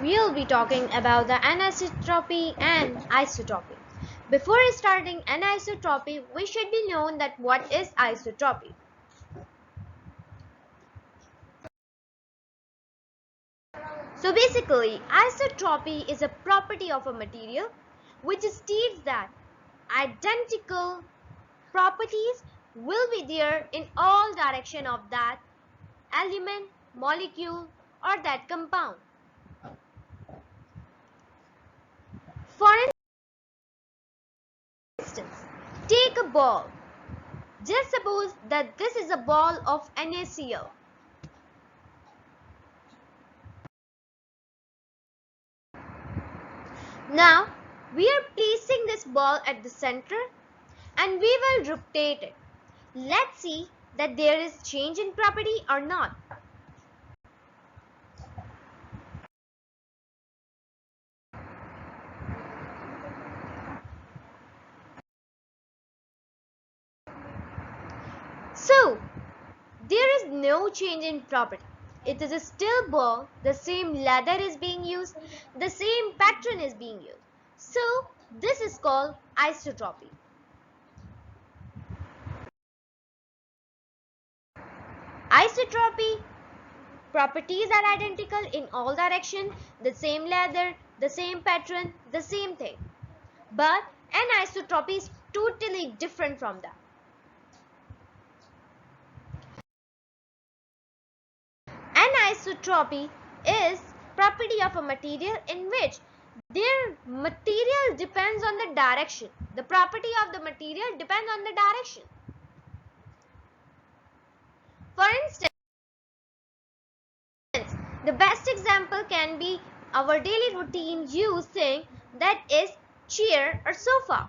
we'll be talking about the anisotropy and isotropy. Before starting anisotropy, we should be known that what is isotropy. So basically, isotropy is a property of a material which states that identical properties will be there in all direction of that element, molecule or that compound. For instance, take a ball. Just suppose that this is a ball of NaCl. Now, we are placing this ball at the center and we will rotate it. Let's see that there is change in property or not. So, there is no change in property. It is a still ball, the same leather is being used, the same pattern is being used. So, this is called isotropy. Isotropy, properties are identical in all directions, the same leather, the same pattern, the same thing. But anisotropy is totally different from that. Anisotropy is property of a material in which their material depends on the direction. The property of the material depends on the direction. For instance, the best example can be our daily routine use thing, that is chair or sofa.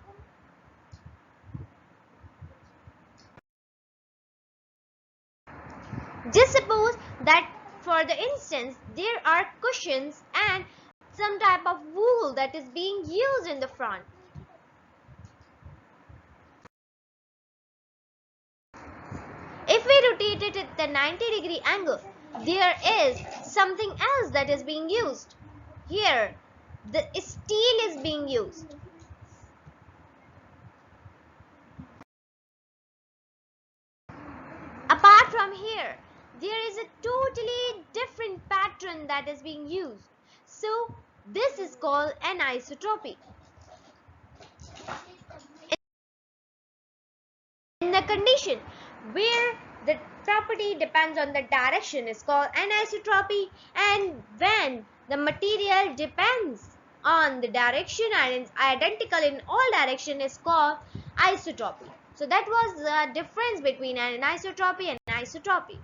Just suppose that for the instance there are cushions and some type of wool that is being used in the front. If we rotate it at the 90-degree angle, there is something else that is being used. Here, the steel is being used. Apart from here, there is a totally different pattern that is being used. So, this is called anisotropy. In the condition where the property depends on the direction is called anisotropy, and when the material depends on the direction and is identical in all direction is called isotropy. So that was the difference between anisotropy and isotropy.